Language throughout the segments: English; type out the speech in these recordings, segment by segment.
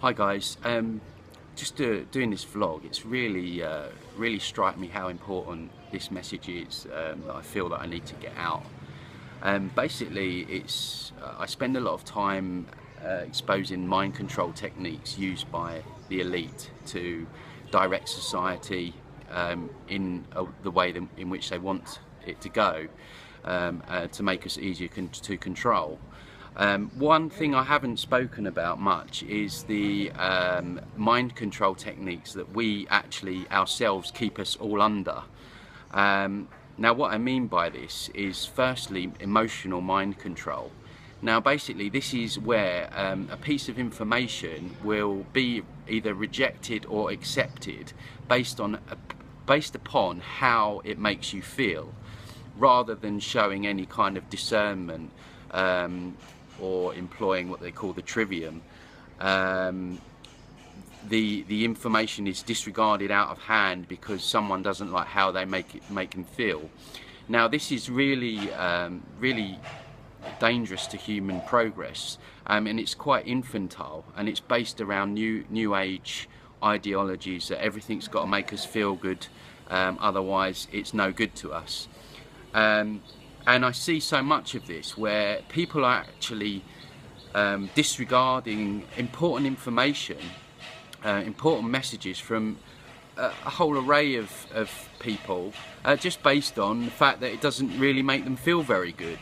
Hi guys, just doing this vlog. It's really struck me how important this message is that I feel that I need to get out. Basically, I spend a lot of time exposing mind control techniques used by the elite to direct society the way in which they want it to go, to make us easier to control. One thing I haven't spoken about much is the mind control techniques that we actually ourselves keep us all under. Now what I mean by this is firstly emotional mind control. Now basically this is where a piece of information will be either rejected or accepted based upon how it makes you feel, rather than showing any kind of discernment or employing what they call the trivium. The information is disregarded out of hand because someone doesn't like how they make them feel. Now this is really dangerous to human progress, and it's quite infantile, and it's based around new age ideologies that everything's got to make us feel good, otherwise it's no good to us. And I see so much of this where people are actually disregarding important information, important messages from a whole array of people, just based on the fact that it doesn't really make them feel very good.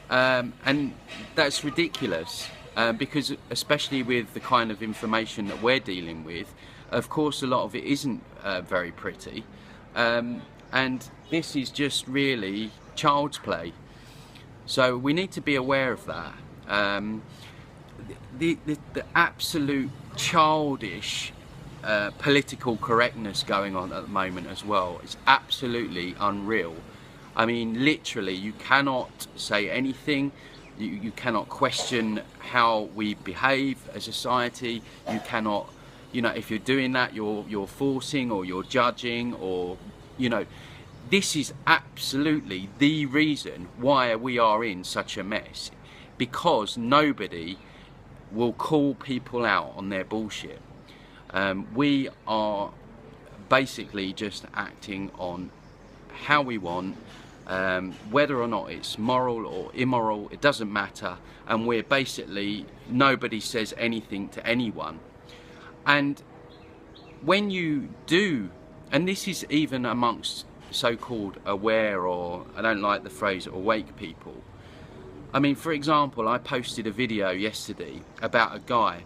And that's ridiculous, because especially with the kind of information that we're dealing with, of course a lot of it isn't very pretty, and this is just really child's play. So we need to be aware of that. The absolute childish political correctness going on at the moment as well is absolutely unreal. I mean, literally, you cannot say anything. You cannot question how we behave as a society. You cannot, if you're doing that, you're forcing or you're judging, or, this is absolutely the reason why we are in such a mess, because nobody will call people out on their bullshit. We are basically just acting on how we want, whether or not it's moral or immoral, it doesn't matter, and we're basically, nobody says anything to anyone. And when you do, and this is even amongst so-called aware, or I don't like the phrase awake people. I mean, for example, I posted a video yesterday about a guy.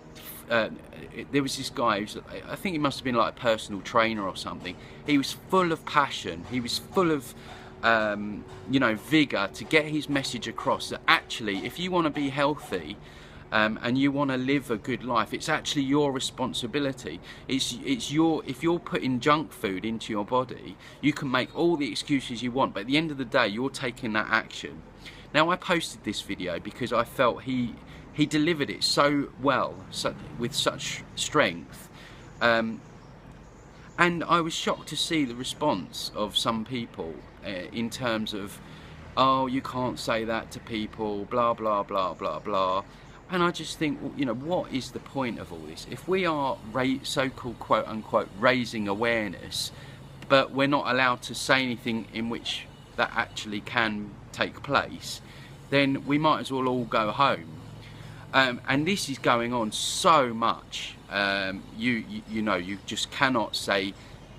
There was this guy who's, I think he must have been like a personal trainer or something. He was full of passion. He was full of vigor to get his message across that actually, if you want to be healthy and you want to live a good life, it's actually your responsibility. It's your, if you're putting junk food into your body, you can make all the excuses you want, but at the end of the day, you're taking that action. Now, I posted this video because I felt he delivered it so well, with such strength, and I was shocked to see the response of some people in terms of, oh, you can't say that to people, blah blah blah blah blah. And I just think, what is the point of all this? If we are so-called quote unquote raising awareness, but we're not allowed to say anything in which that actually can take place, then we might as well all go home. And this is going on so much. You just cannot say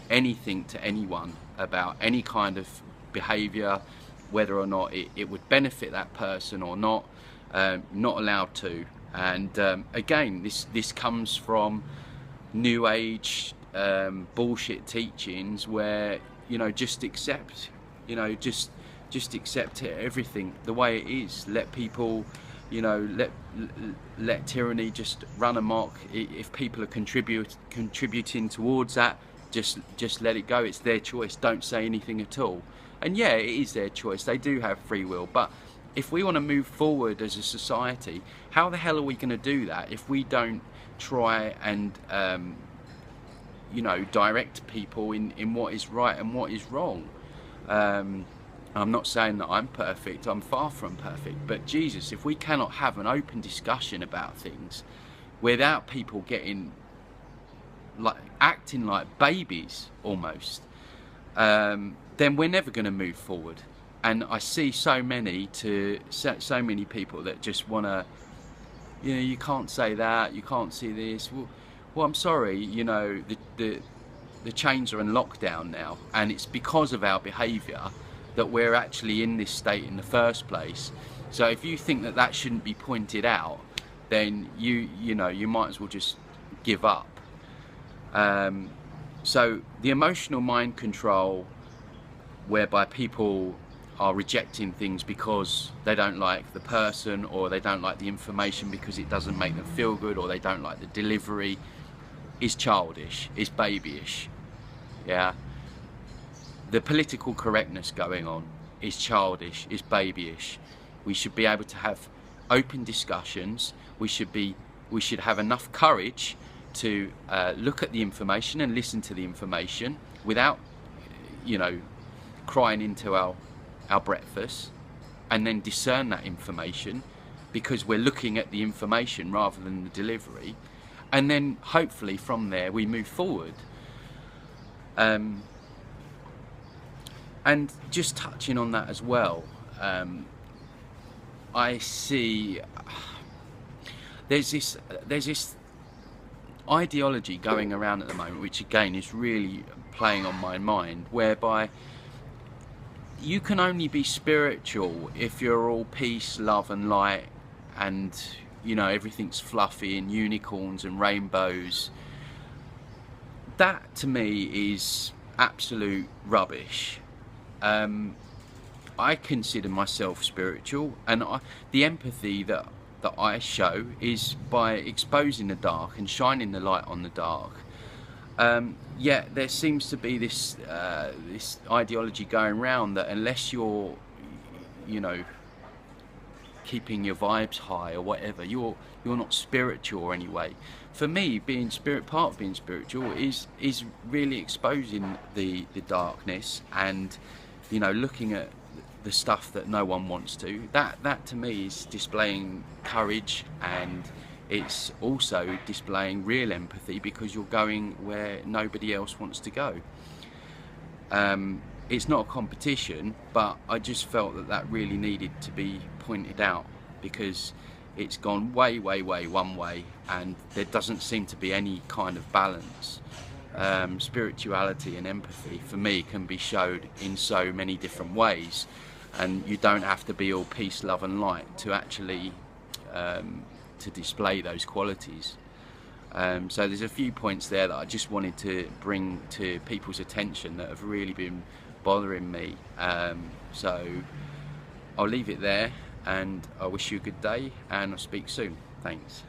anything to anyone about any kind of behaviour, whether or not it would benefit that person or not. Not allowed to. And again, this comes from new age bullshit teachings where just accept, just accept everything the way it is. Let people, let tyranny just run amok. If people are contributing towards that, just let it go. It's their choice. Don't say anything at all. And yeah, it is their choice. They do have free will. But if we want to move forward as a society, how the hell are we going to do that if we don't try and direct people in what is right and what is wrong? I'm not saying that I'm perfect, I'm far from perfect, but Jesus, if we cannot have an open discussion about things, without people getting like acting like babies almost, then we're never going to move forward. And I see so many people that just want to, you know, you can't say that, you can't see this. Well, I'm sorry, you know, the chains are in lockdown now, and it's because of our behaviour that we're actually in this state in the first place. So if you think that that shouldn't be pointed out, then you know, you might as well just give up. So the emotional mind control, whereby people are rejecting things because they don't like the person, or they don't like the information because it doesn't make them feel good, or they don't like the delivery, is childish, is babyish. Yeah. The political correctness going on is childish, is babyish. We should be able to have open discussions. We should have enough courage to look at the information and listen to the information without, you know, crying into our breakfast, and then discern that information because we're looking at the information rather than the delivery, and then hopefully from there we move forward. And just touching on that as well, I see there's this ideology going around at the moment, which again is really playing on my mind, whereby you can only be spiritual if you're all peace, love and light, and you know, everything's fluffy and unicorns and rainbows. That to me is absolute rubbish. I consider myself spiritual, and the empathy that I show is by exposing the dark and shining the light on the dark. Yet there seems to be this ideology going around that unless you're, you know, keeping your vibes high or whatever, you're not spiritual anyway. For me, part of being spiritual is really exposing the darkness, and you know, looking at the stuff that no one wants to. That to me is displaying courage, and it's also displaying real empathy because you're going where nobody else wants to go. It's not a competition, but I just felt that really needed to be pointed out because it's gone way one way, and there doesn't seem to be any kind of balance. Spirituality and empathy for me can be showed in so many different ways, and you don't have to be all peace, love and light to actually to display those qualities. So there's a few points there that I just wanted to bring to people's attention that have really been bothering me. So I'll leave it there, and I wish you a good day, and I'll speak soon. Thanks.